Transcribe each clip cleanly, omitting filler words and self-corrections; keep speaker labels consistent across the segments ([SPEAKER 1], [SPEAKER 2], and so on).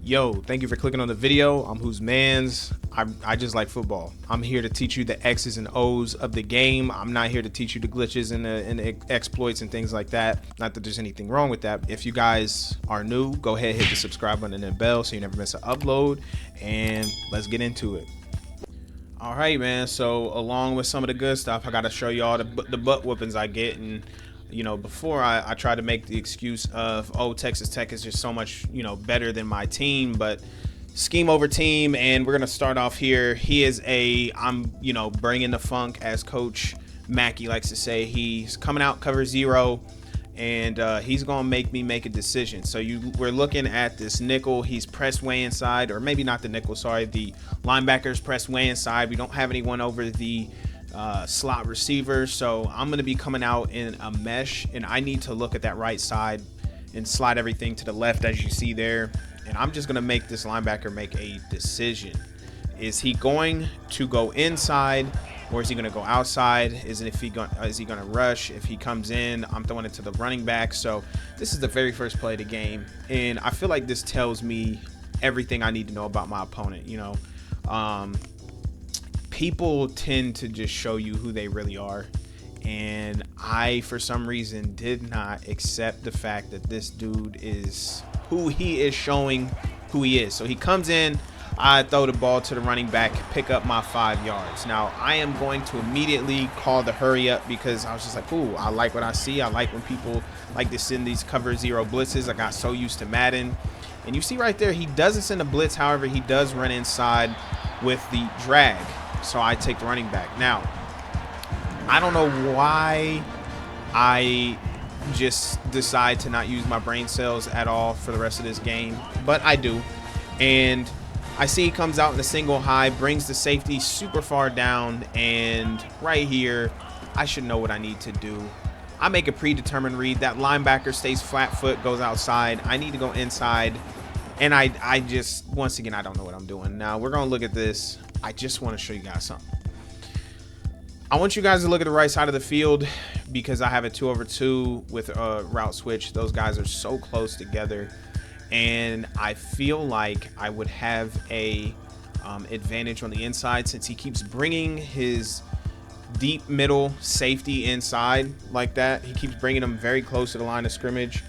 [SPEAKER 1] Yo, thank you for clicking on the video. I'm Who's Mans. I just like football. I'm here to teach you the X's and O's of the game. I'm not here to teach you the glitches and the exploits and things like that. Not that there's anything wrong with that. If you guys are new, go ahead, hit the subscribe button and the bell so you never miss an upload. And let's get into it. All right, man. So along with some of the good stuff, I got to show you all the butt whoopings I get. And you know, before I try to make the excuse of, oh, Texas Tech is just so much, you know, better than my team, but scheme over team. And we're going to start off here. He is I'm, you know, bringing the funk, as Coach Mackey likes to say. He's coming out cover zero, and he's going to make me make a decision. So we're looking at this nickel. He's pressed way inside, or maybe not the nickel, sorry, the linebacker's pressed way inside. We don't have anyone over the slot receiver, so I'm going to be coming out in a mesh, and I need to look at that right side and slide everything to the left, as you see there. And I'm just going to make this linebacker make a decision. Is he going to go inside, or is he going to go outside? Is he going to rush? If he comes in, I'm throwing it to the running back. So this is the very first play of the game, and I feel like this tells me everything I need to know about my opponent. You know, people tend to just show you who they really are, and I, for some reason, did not accept the fact that this dude is who he is showing who he is. So he comes in, I throw the ball to the running back, pick up my 5 yards. Now I am going to immediately call the hurry up, because I was just like, ooh, I like what I see. I like when people like to send these cover zero blitzes. I got so used to Madden. And you see right there, he doesn't send a blitz. However, he does run inside with the drag. So I take the running back. Now, I don't know why I just decide to not use my brain cells at all for the rest of this game, but I do. And I see he comes out in a single high, brings the safety super far down, and right here, I should know what I need to do. I make a predetermined read. That linebacker stays flat foot, goes outside. I need to go inside, and I just, once again, I don't know what I'm doing. Now, we're going to look at this. I just want to show you guys something. I want you guys to look at the right side of the field, because I have a 2-over-2 with a route switch. Those guys are so close together, and I feel like I would have a advantage on the inside, since he keeps bringing his deep middle safety inside like that. He keeps bringing them very close to the line of scrimmage,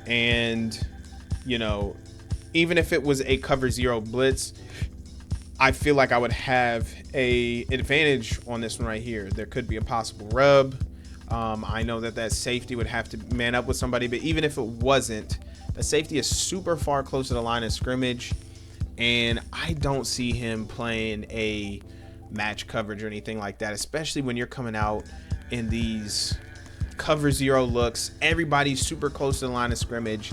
[SPEAKER 1] and you know, even if it was a cover zero blitz, I feel like I would have a advantage on this one right here. There could be a possible rub. I know that safety would have to man up with somebody, but even if it wasn't, the safety is super far close to the line of scrimmage, and I don't see him playing a match coverage or anything like that, especially when you're coming out in these cover zero looks. Everybody's super close to the line of scrimmage.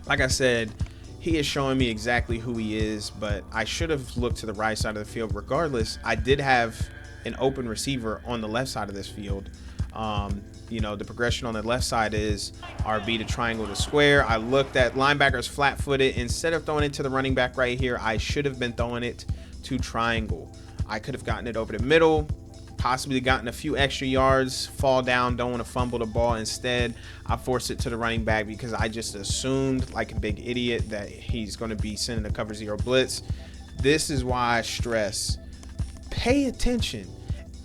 [SPEAKER 1] Like I said, he is showing me exactly who he is, but I should have looked to the right side of the field. Regardless, I did have an open receiver on the left side of this field. You know, the progression on the left side is RB to triangle to square. I looked at linebackers flat-footed. Instead of throwing it to the running back right here, I should have been throwing it to triangle. I could have gotten it over the middle, possibly gotten a few extra yards, fall down, don't want to fumble the ball. Instead, I forced it to the running back, because I just assumed, like a big idiot, that he's going to be sending a cover zero blitz. This is why I stress, pay attention.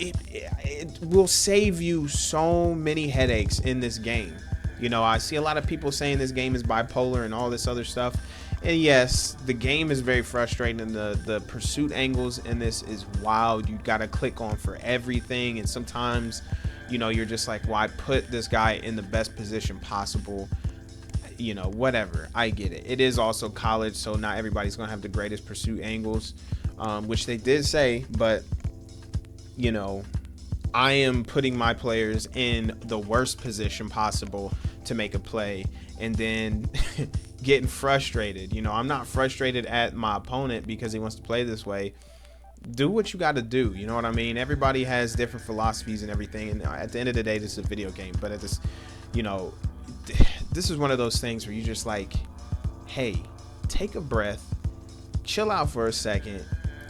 [SPEAKER 1] It will save you so many headaches in this game. You know, I see a lot of people saying this game is bipolar and all this other stuff. And yes, the game is very frustrating, and the pursuit angles in this is wild. You got to click on for everything, and sometimes, you know, you're just like, why put this guy in the best position possible? You know, whatever. I get it. It is also college, so not everybody's going to have the greatest pursuit angles, which they did say, but, you know, I am putting my players in the worst position possible to make a play, and then getting frustrated. You know, I'm not frustrated at my opponent because he wants to play this way. Do what you got to do. You know what I mean? Everybody has different philosophies and everything. And at the end of the day, this is a video game. But at this, you know, this is one of those things where you just like, hey, take a breath, chill out for a second,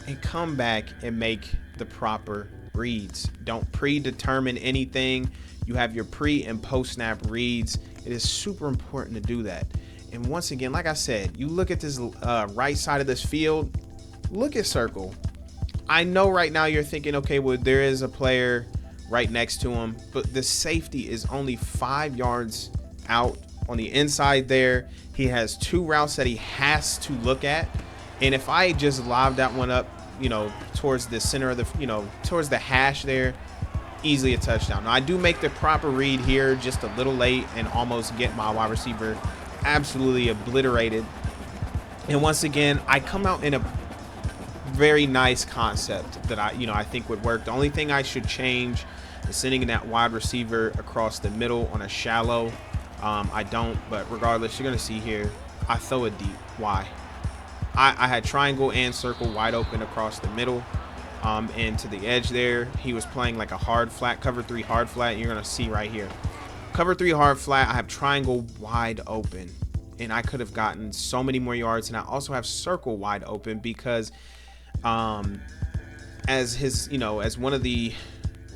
[SPEAKER 1] and come back and make the proper reads. Don't predetermine anything. You have your pre and post snap reads. It is super important to do that. And once again, like I said, you look at this right side of this field, look at circle. I know right now you're thinking, okay, well, there is a player right next to him, but the safety is only 5 yards out on the inside there. He has 2 routes that he has to look at. And if I just lob that one up, towards the center of the, towards the hash there, easily a touchdown. Now, I do make the proper read here just a little late and almost get my wide receiver absolutely obliterated. And once again, I come out in a very nice concept that I think would work. The only thing I should change is sending that wide receiver across the middle on a shallow. I don't, but regardless, you're going to see here, I throw it deep. Why? I had triangle and circle wide open across the middle. And to the edge there, he was playing like a hard flat, cover 3 hard flat. And you're going to see right here, cover 3 hard flat. I have triangle wide open, and I could have gotten so many more yards. And I also have circle wide open because as one of the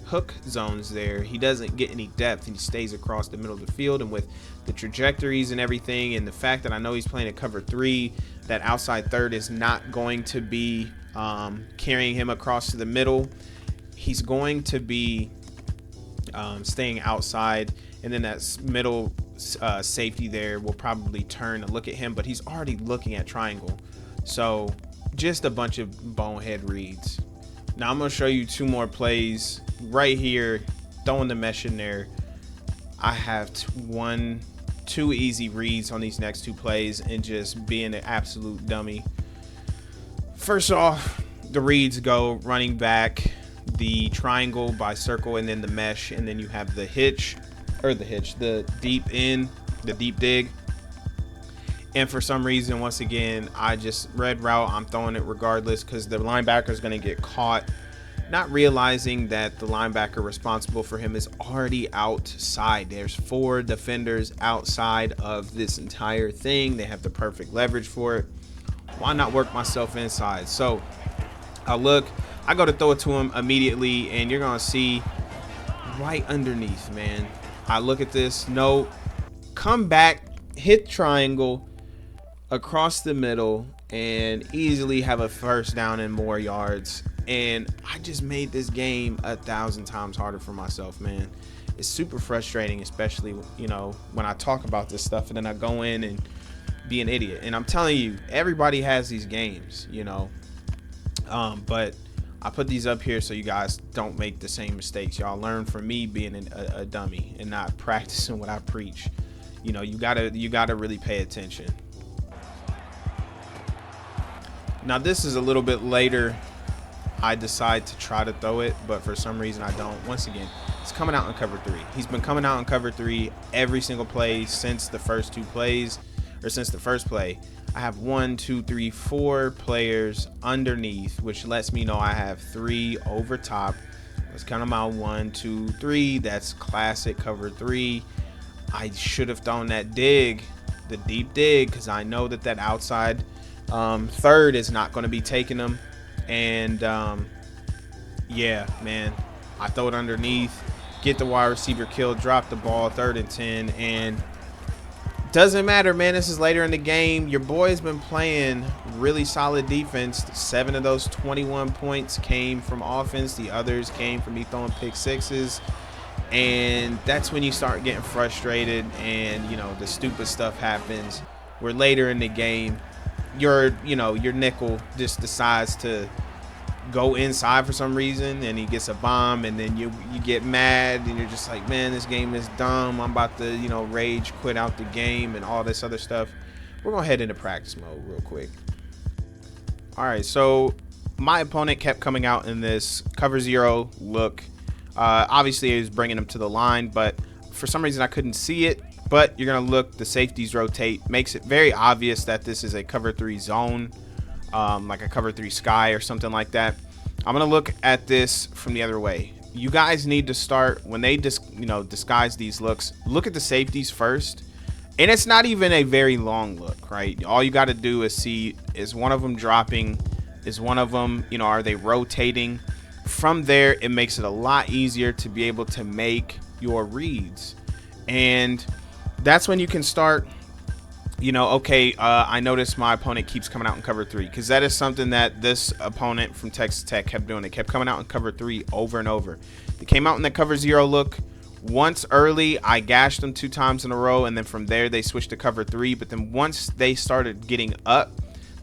[SPEAKER 1] hook zones there, he doesn't get any depth and he stays across the middle of the field. And with the trajectories and everything, and the fact that I know he's playing at cover 3, that outside third is not going to be carrying him across to the middle. He's going to be staying outside, and then that middle safety there will probably turn and look at him, but he's already looking at triangle. So just a bunch of bonehead reads. Now I'm going to show you 2 more plays right here, throwing the mesh in there. I have 2 easy reads on these next 2 plays and just being an absolute dummy. First off, the reads go running back, the triangle by circle, and then the mesh, and then you have the the deep in, the deep dig. And for some reason, once again, I just red route, I'm throwing it regardless because the linebacker is going to get caught, not realizing that the linebacker responsible for him is already outside. There's 4 defenders outside of this entire thing. They have the perfect leverage for it. Why not work myself inside? So I go to throw it to him immediately, and you're going to see right underneath, man. I look at this, no, come back, hit triangle across the middle, and easily have a first down and more yards. And I just made this game 1,000 times harder for myself, man. It's super frustrating, especially, when I talk about this stuff and then I go in and be an idiot. And I'm telling you, everybody has these games, but I put these up here so you guys don't make the same mistakes. Y'all learn from me being a dummy and not practicing what I preach. You gotta really pay attention. Now this is a little bit later. I decide to try to throw it, but for some reason I don't. Once again, it's coming out in cover 3. He's been coming out in cover 3 every single play since the first 2 plays, or since the first play. I have 1, 2, 3, 4 players underneath, which lets me know I have 3 over top. Let's count them out. 1, 2, 3. That's classic cover 3. I should have thrown that dig, the deep dig, because I know that outside third is not going to be taking them. And yeah, man, I throw it underneath, get the wide receiver killed, drop the ball, 3rd and 10, and doesn't matter, man. This is later in the game. Your boy's been playing really solid defense. 7 of those 21 points came from offense. The others came from me throwing pick sixes. And that's when you start getting frustrated and, the stupid stuff happens. Where later in the game, your nickel just decides to go inside for some reason, and he gets a bomb, and then you get mad, and you're just like, man, this game is dumb. I'm about to, rage quit out the game and all this other stuff. We're going to head into practice mode real quick. All right, so my opponent kept coming out in this cover 0 look. Obviously, he was bringing him to the line, but for some reason I couldn't see it. But you're going to look, the safeties rotate, makes it very obvious that this is a cover 3 zone, like a cover 3 sky or something like that. I'm going to look at this from the other way. You guys need to start, when they disguise these looks, look at the safeties first. And it's not even a very long look, right? All you got to do is see, is one of them dropping? Is one of them, are they rotating? from there, it makes it a lot easier to be able to make your reads. And that's when you can start, okay, I noticed my opponent keeps coming out in cover 3, because that is something that this opponent from Texas Tech kept doing. They kept coming out in cover 3 over and over. They came out in the cover 0 look once early. I gashed them 2 times in a row, and then from there they switched to cover 3. But then once they started getting up,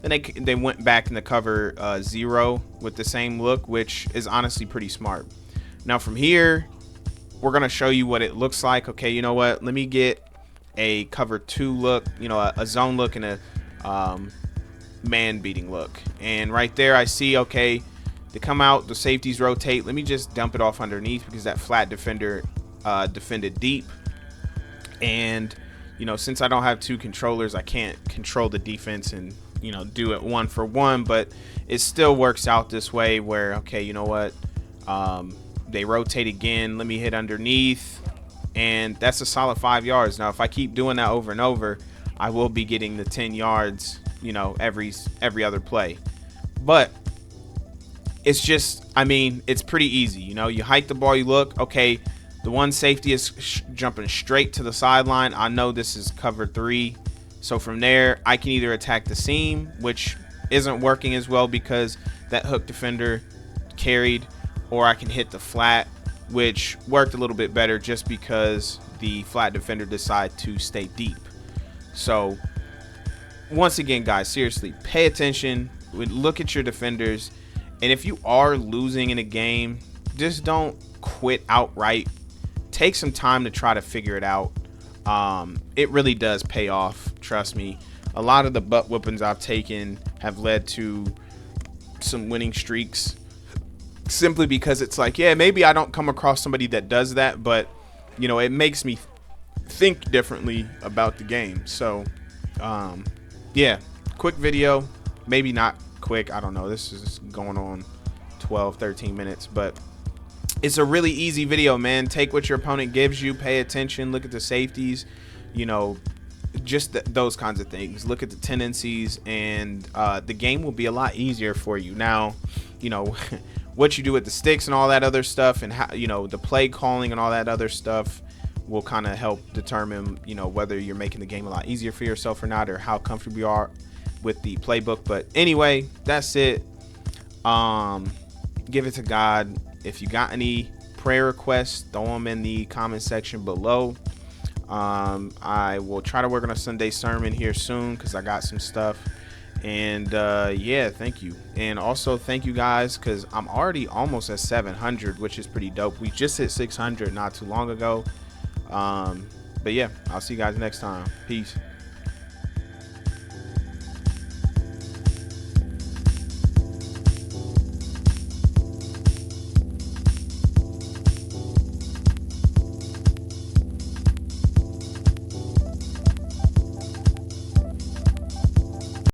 [SPEAKER 1] then they went back in the cover 0 with the same look, which is honestly pretty smart. Now from here, we're going to show you what it looks like. Okay, you know what? Let me get a cover 2 look, a zone look, and a man beating look. And right there I see, okay, they come out, the safeties rotate. Let me just dump it off underneath, because that flat defender defended deep. And since I don't have 2 controllers, I can't control the defense and do it 1-for-1, but it still works out this way where, okay, you know what, they rotate again, let me hit underneath, and that's a solid 5 yards. Now if I keep doing that over and over, I will be getting the 10 yards every other play. But it's just, it's pretty easy. You hike the ball, you look, okay, the one safety is jumping straight to the sideline. I know this is cover 3. So from there, I can either attack the seam, which isn't working as well because that hook defender carried, or I can hit the flat, which worked a little bit better just because the flat defender decided to stay deep. So once again, guys, seriously, pay attention, look at your defenders, and if you are losing in a game, just don't quit outright. Take some time to try to figure it out. It really does pay off, trust me. A lot of the butt whoopings I've taken have led to some winning streaks, simply because it's like, yeah, maybe I don't come across somebody that does that, but it makes me think differently about the game. So yeah, quick video, maybe not quick, I don't know, this is going on 12-13 minutes, but it's a really easy video, man. Take what your opponent gives you, pay attention, look at the safeties, just those kinds of things. Look at the tendencies, and the game will be a lot easier for you. Now, what you do with the sticks and all that other stuff, and how, the play calling and all that other stuff will kind of help determine, whether you're making the game a lot easier for yourself or not, or how comfortable you are with the playbook. But anyway, that's it. Give it to God. If you got any prayer requests, throw them in the comment section below. I will try to work on a Sunday sermon here soon, because I got some stuff. And yeah, thank you. And also thank you guys, because I'm already almost at 700, which is pretty dope. We just hit 600 not too long ago. But yeah, I'll see you guys next time. Peace.